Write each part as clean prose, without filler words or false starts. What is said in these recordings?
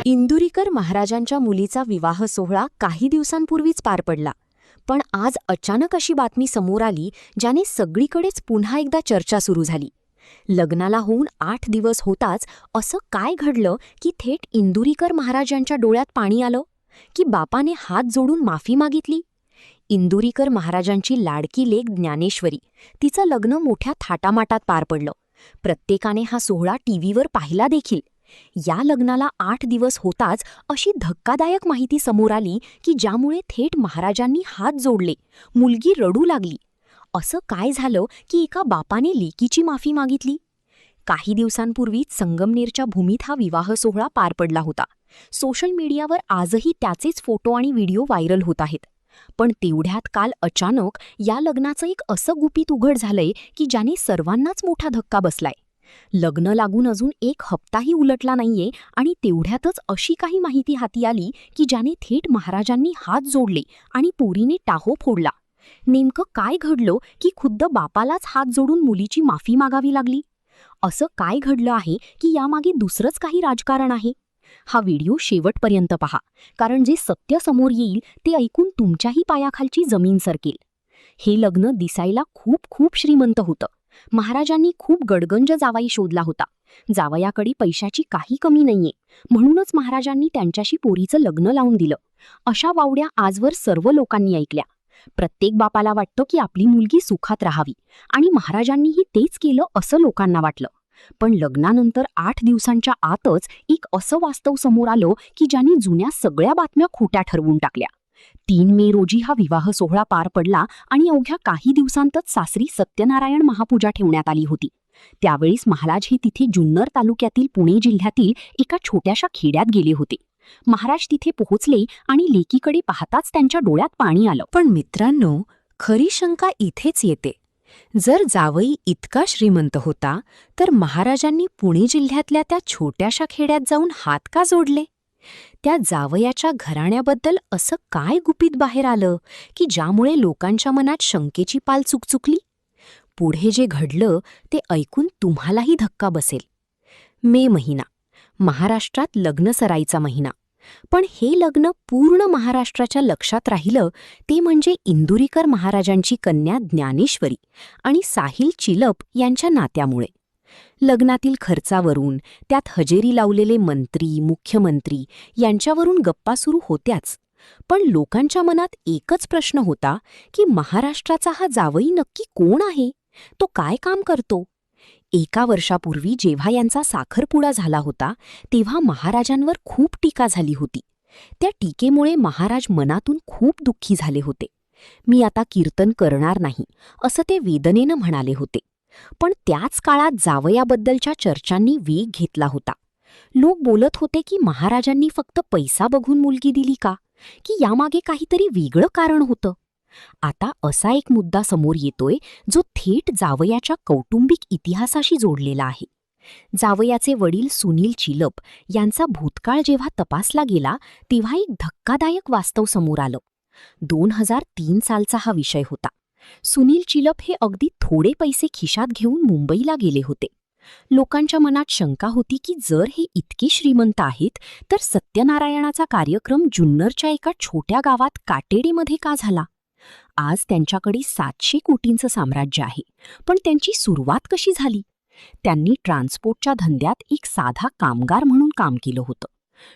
इंदुरीकर महाराजांच्या मुलीचा विवाह सोहळा काही दिवसांपूर्वीच पार पडला. पण आज अचानक अशी बातमी समोर आली ज्याने सगळीकडेच पुन्हा एकदा चर्चा सुरू झाली. लग्नाला होऊन 8 दिवस होताच असं काय घडलं की थेट इंदुरीकर महाराजांच्या डोळ्यात पाणी आलं? की बापाने हात जोडून माफी मागितली? इंदुरीकर महाराजांची लाडकी लेक ज्ञानेश्वरी, तिचं लग्न मोठ्या थाटामाटात पार पडलं. प्रत्येकाने हा सोहळा टीव्हीवर पाहिला देखील. या लग्नाला 8 दिवस होताच अशी धक्कादायक माहिती समोर आली की ज्यामुळे थेट महाराजांनी हात जोडले, मुलगी रडू लागली. असं काय झालं की एका बापाने लेकीची माफी मागितली? काही दिवसांपूर्वीच संगमनेरच्या भूमीत हा विवाह सोहळा पार पडला होता. सोशल मीडियावर आजही त्याचेच फोटो आणि व्हिडिओ व्हायरल होत आहेत. पण तेवढ्यात काल अचानक या लग्नाचं एक असं गुपित उघड झालंय की ज्याने सर्वांनाच मोठा धक्का बसलाय. लग्न लागून अजून 1 हप्ताही उलटला नाहीये आणि तेवढ्यातच अशी काही माहिती हाती आली की ज्याने थेट महाराजांनी हात जोडले आणि पोरीने टाहो फोडला. नेमकं काय घडलं की खुद्द बापालाच हात जोडून मुलीची माफी मागावी लागली? असं काय घडलं आहे की यामागे दुसरंच काही राजकारण आहे? हा व्हिडिओ शेवटपर्यंत पहा, कारण जे सत्य समोर येईल ते ऐकून तुमच्याही पायाखालची जमीन सरकेल. हे लग्न दिसायला खूप खूप श्रीमंत होतं. महाराजांनी खूप गडगंज जावाई शोधला होता. जावयाकडे पैशाची काही कमी नाहीये, म्हणूनच महाराजांनी त्यांच्याशी पोरीचं लग्न लावून दिलं. अशा वावड्या आजवर सर्व लोकांनी ऐकल्या. प्रत्येक बापाला वाटतं की आपली मुलगी सुखात राहावी, आणि महाराजांनीही तेच केलं असं लोकांना वाटलं. पण लग्नानंतर 8 दिवसांच्या आतच एक असं वास्तव समोर आलं की ज्याने जुन्या सगळ्या बातम्या खोट्या ठरवून टाकल्या. 3 मे रोजी हा विवाह सोहळा पार पडला आणि अवघ्या काही दिवसांतच सासरी सत्यनारायण महापूजा ठेवण्यात आली होती. त्यावेळीस महाराज हे तिथे जुन्नर तालुक्यातील पुणे जिल्ह्यातील एका छोट्याशा खेड्यात गेले होते. महाराज तिथे पोहोचले आणि लेकीकडे पाहताच त्यांच्या डोळ्यात पाणी आलं. पण मित्रांनो, खरी शंका इथेच येते. जर जावई इतका श्रीमंत होता तर महाराजांनी पुणे जिल्ह्यातल्या त्या छोट्याशा खेड्यात जाऊन हात का जोडले? त्या जावयाच्या घराण्याबद्दल असं काय गुपित बाहेर आलं की ज्यामुळे लोकांच्या मनात शंकेची पाल चुकचुकली? पुढे जे घडलं ते ऐकून तुम्हालाही धक्का बसेल. मे महिना, महाराष्ट्रात लग्नसराईचा महिना. पण हे लग्न पूर्ण महाराष्ट्राच्या लक्षात राहिलं ते म्हणजे इंदुरीकर महाराजांची कन्या ज्ञानेश्वरी आणि साहिल चिलप यांच्या नात्यामुळे. लग्नातील खर्चावरून, त्यात हजेरी लावलेले मंत्री, मुख्यमंत्री यांच्यावरून गप्पा सुरू होत्याच. पण लोकांच्या मनात एकच प्रश्न होता की महाराष्ट्राचा हा जावई नक्की कोण आहे? तो काय काम करतो? 1 वर्षापूर्वी जेव्हा यांचा साखरपुडा झाला होता तेव्हा महाराजांवर खूप टीका झाली होती. त्या टीकेमुळे महाराज मनातून खूप दुःखी झाले होते. मी आता कीर्तन करणार नाही असं ते वेदनेनं म्हणाले होते. पण त्याच काळात जावयाबद्दलच्या चर्चांनी वेग घेतला होता. लोक बोलत होते की महाराजांनी फक्त पैसा बघून मुलगी दिली का, की यामागे काहीतरी वेगळं कारण होतं. आता असा एक मुद्दा समोर येतोय जो थेट जावयाच्या कौटुंबिक इतिहासाशी जोडलेला आहे. जावयाचे वडील सुनील चिलप यांचा भूतकाळ जेव्हा तपासला गेला तेव्हा एक धक्कादायक वास्तव समोर आलं. 2003 सालचा हा विषय होता. सुनील चिलप हे अगदी थोडे पैसे खिशात घेऊन मुंबईला गेले होते. लोकांच्या मनात शंका होती की जर हे इतके श्रीमंत आहेत तर सत्यनारायणाचा कार्यक्रम जुन्नरच्या एका छोट्या गावात काटेडीमध्ये का झाला? आज त्यांच्याकडे 700 कोटींचं साम्राज्य आहे, पण त्यांची सुरुवात कशी झाली? त्यांनी ट्रान्सपोर्टच्या धंद्यात एक साधा कामगार म्हणून काम केलं होतं.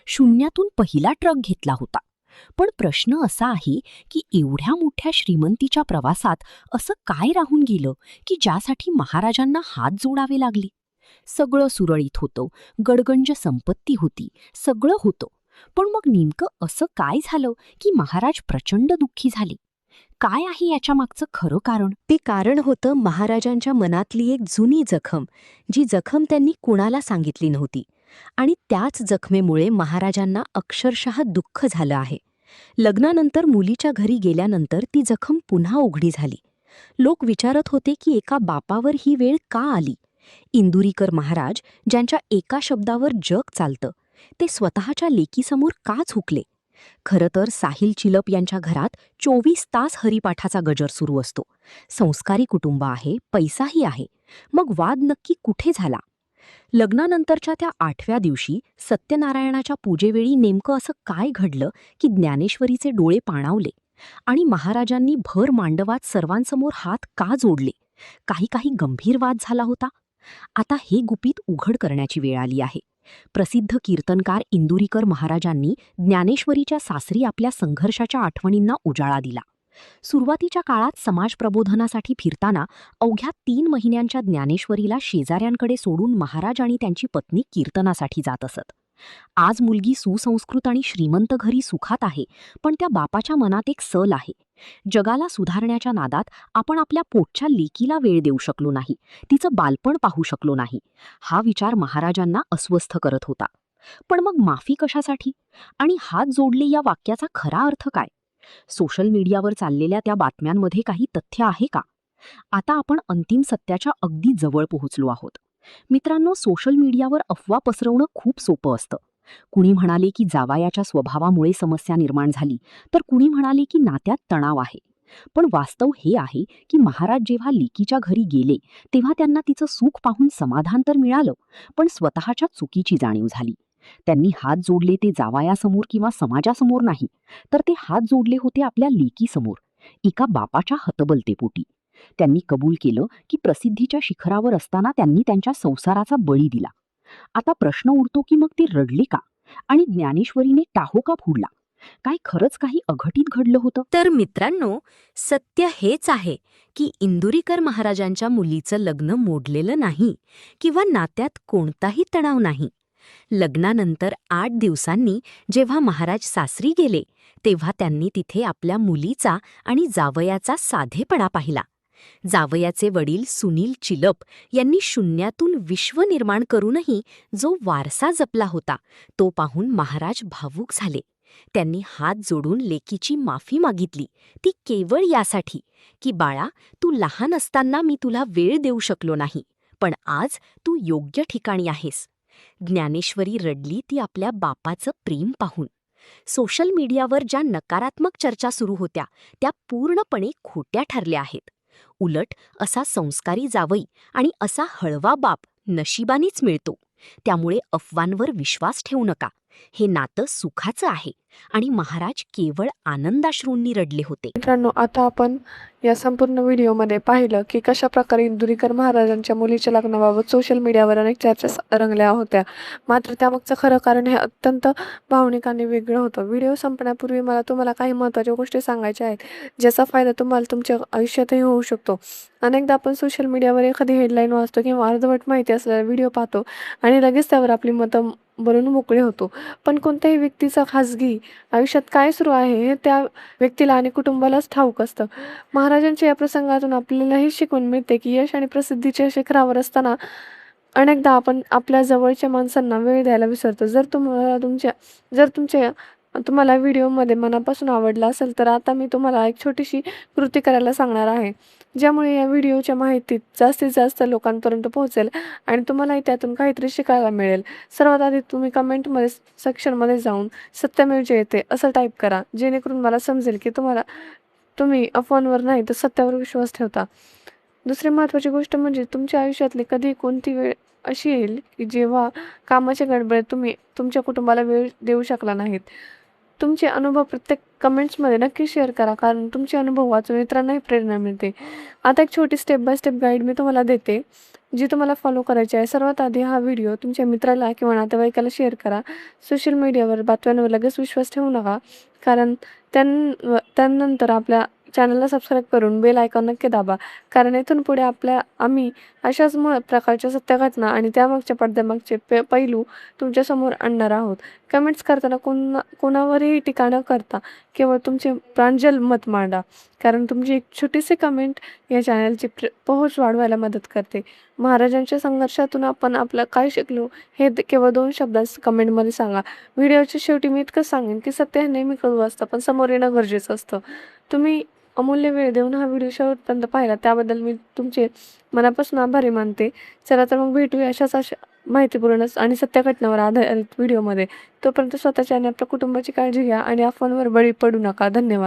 शून्यातून पहिला ट्रक घेतला होता. पण प्रश्न असा आहे की एवढ्या मोठ्या श्रीमंतीच्या प्रवासात असं काय राहून गेलं की ज्यासाठी महाराजांना हात जोडावे लागले? सगळं सुरळीत होतं, गडगंज संपत्ती होती, सगळं होतं. पण मग नेमकं असं काय झालं की महाराज प्रचंड दुःखी झाले? काय आहे याच्या मागचं खरं कारण? ते कारण होतं महाराजांच्या मनातली एक जुनी जखम, जी जखम त्यांनी कुणाला सांगितली नव्हती. आणि त्याच जखमेमुळे महाराजांना अक्षरशः दुःख झालं आहे. लग्नानंतर मुलीच्या घरी गेल्यानंतर ती जखम पुन्हा उघडी झाली. लोक विचारत होते की एका बापावर ही वेळ का आली? इंदुरीकर महाराज, ज्यांच्या एका शब्दावर जग चालतं, ते स्वतःच्या लेकीसमोर का झुकले? खरं तर साहिल चिलप यांच्या घरात 24 तास हरिपाठाचा गजर सुरू असतो. संस्कारी कुटुंब आहे, पैसाही आहे. मग वाद नक्की कुठे झाला? लग्नानंतरच्या त्या 8व्या दिवशी सत्यनारायणाच्या पूजेवेळी नेमकं असं काय घडलं की ज्ञानेश्वरीचे डोळे पाणावले आणि महाराजांनी भर मांडवात सर्वांसमोर हात का जोडले? काही काही गंभीर वाद झाला होता. आता हे गुपित उघड करण्याची वेळ आली आहे. प्रसिद्ध कीर्तनकार इंदुरीकर महाराजांनी ज्ञानेश्वरीच्या सासरी आपल्या संघर्षाच्या आठवणींना उजाळा दिला. सुरुवातीच्या काळात समाज प्रबोधनासाठी फिरताना अवघ्या 3 महिन्यांच्या ज्ञानेश्वरीला शेजाऱ्यांकडे सोडून महाराज आणि त्यांची पत्नी कीर्तनासाठी जात असत. आज मुलगी सुसंस्कृत आणि श्रीमंत घरी सुखात आहे, पण त्या बापाच्या मनात एक सल आहे. जगाला सुधारण्याच्या नादात आपण आपल्या पोटच्या लेकीला वेळ देऊ शकलो नाही, तिचं बालपण पाहू शकलो नाही. हा विचार महाराजांना अस्वस्थ करत होता. पण मग माफी कशासाठी आणि हात जोडले या वाक्याचा खरा अर्थ काय? सोशल मीडियावर चाललेल्या त्या बातम्यांमध्ये काही तथ्य आहे का? आता आपण अंतिम सत्याच्या अगदी जवळ पोहोचलो आहोत. मित्रांनो, सोशल मीडियावर अफवा पसरवणं खूप सोपं असतं. कुणी म्हणाले की जावयाच्या स्वभावामुळे समस्या निर्माण झाली, तर कुणी म्हणाले की नात्यात तणाव आहे. पण वास्तव हे आहे की महाराज जेव्हा लेकीच्या घरी गेले तेव्हा त्यांना तिचं सुख पाहून समाधान तर मिळालं, पण स्वतःच्या चुकीची जाणीव झाली. त्यांनी हात जोडले ते जावयासमोर किंवा समाजासमोर नाही, तर ते हात जोडले होते आपल्या लेकीसमोर, एका बापाच्या हतबलतेपोटी. त्यांनी कबूल केलं की प्रसिद्धीच्या शिखरावर असताना त्यांनी त्यांच्या संसाराचा बळी दिला. आता प्रश्न उरतो की मग ते रडले का आणि ज्ञानेश्वरीने टाहो का फोडला? काय खरंच काही अघटित घडलं होतं? तर मित्रांनो, सत्य हेच आहे की इंदुरीकर महाराजांच्या मुलीचं लग्न मोडलेलं नाही किंवा नात्यात कोणताही तणाव नाही. लग्नानंतर 8 दिवसांनी जेव्हा महाराज सासरी गेले तेव्हा त्यांनी तिथे आपल्या मुलीचा आणि जावयाचा साधेपणा पाहिला. जावयाचे वडील सुनील चिलप यांनी शून्यातून विश्व निर्माण करूनही जो वारसा जपला होता तो पाहून महाराज भावूक झाले. त्यांनी हात जोडून लेकीची माफी मागितली, ती केवळ यासाठी की बाळा, तू लहान असताना मी तुला वेळ देऊ शकलो नाही, पण आज तू योग्य ठिकाणी आहेस. ज्ञानेश्वरी रडली ती आपल्या बापाचं प्रेम पाहून. सोशल मीडियावर ज्या नकारात्मक चर्चा सुरू होत्या त्या पूर्णपणे खोट्या ठरल्या आहेत. उलट असा संस्कारी जावई आणि असा हळवा बाप नशिबानीच मिळतो. त्यामुळे अफवांवर विश्वास ठेवू नका. हे नातं सुखाचं आहे आणि महाराज केवळ आनंदाश्रूंनी रडले होते. मित्रांनो, आता आपण या संपूर्ण व्हिडिओमध्ये पाहिलं की कशा प्रकारे इंदुरीकर महाराजांच्या मुलीच्या लग्नाबाबत सोशल मीडियावर अनेक चर्चा रंगल्या होत्या. मात्र त्यामागचं खरं कारण हे अत्यंत भावनिक आणि वेगळं होतं. व्हिडिओ संपण्यापूर्वी मला तुम्हाला काही महत्त्वाच्या गोष्टी सांगायच्या आहेत, ज्याचा फायदा तुम्हाला तुमच्या आयुष्यातही होऊ शकतो. अनेकदा आपण सोशल मीडियावर एखादी हेडलाईन वाचतो किंवा अर्धवट माहिती असलेला व्हिडिओ पाहतो आणि लगेच त्यावर आपली मतं बनवून मोकळे होतो. पण कोणत्याही व्यक्तीचं खाजगी आयुष्यात काय सुरू आहे हे त्या व्यक्तीला आणि कुटुंबालाच ठाऊक असतं. महाराजांच्या या प्रसंगातून आपल्याला हे शिकवून मिळते की यश आणि प्रसिद्धीच्या शिखरावर असताना अनेकदा आपण आपल्या जवळच्या माणसांना वेळ द्यायला विसरतो. जर तुम्हाला व्हिडिओमध्ये मनापासून आवडला असेल तर आता मी तुम्हाला एक छोटीशी कृती करायला सांगणार आहे, ज्यामुळे या व्हिडिओच्या माहितीत जास्तीत जास्त लोकांपर्यंत पोहोचेल आणि तुम्हालाही त्यातून काहीतरी शिकायला मिळेल. सर्वात आधी तुम्ही कमेंटमध्ये सेक्शनमध्ये जाऊन सत्यमेव जयते असं टाईप करा, जेणेकरून मला समजेल की तुम्ही अफवांवर नाही तर सत्यावर विश्वास ठेवता. दुसरी महत्त्वाची गोष्ट म्हणजे तुमच्या आयुष्यातली कधी कोणती वेळ अशी येईल की जेव्हा कामाच्या गडबडीत तुम्ही तुमच्या कुटुंबाला वेळ देऊ शकला नाहीत. तुमचे अनुभव प्रत्येक कमेंट्समध्ये नक्की शेअर करा, कारण तुमचे अनुभव वाचून इतरांनाही प्रेरणा मिळते. आता एक छोटी स्टेप बाय स्टेप गाईड मी तुम्हाला देते, जी तुम्हाला फॉलो करायची आहे. सर्वात आधी हा व्हिडिओ तुमच्या मित्राला किंवा नातेवाईकाला शेअर करा. सोशल मीडियावर बातम्यांवर लगेच विश्वास ठेवू नका, कारण त्यानंतर आपल्या चॅनलला सबस्क्राईब करून बेल आयकॉन नक्की दाबा, कारण इथून पुढे आम्ही अशाच प्रकारच्या सत्यघटना आणि त्यामागच्या पडद्यामागचे पैलू तुमच्यासमोर आणणार आहोत. कमेंट्स करताना कोणावरही टीका न करता केवळ तुमचे प्रांजल मत मांडा, कारण तुमची एक छोटीशी कमेंट या चॅनलची पोहोच वाढवायला मदत करते. महाराजांच्या संघर्षातून आपण आपलं काय शिकलो हे केवळ 2 शब्दात कमेंटमध्ये सांगा. व्हिडिओच्या शेवटी मी इतकंच सांगेन की सत्य हे नेहमी कडू असतं, पण समोर येणं गरजेचं असतं. तुम्ही अमूल्य वेळ देऊन हा व्हिडिओ शेवटपर्यंत पाहिला त्याबद्दल मी तुमचे मनापासून आभारी मानते. चला तर मग भेटूया अशा माहितीपूर्ण आणि सत्य घटनावर आधारित व्हिडिओमध्ये. तोपर्यंत स्वतःच्या आणि आपल्या कुटुंबाची काळजी घ्या आणि अफवांवर बळी पडू नका. धन्यवाद.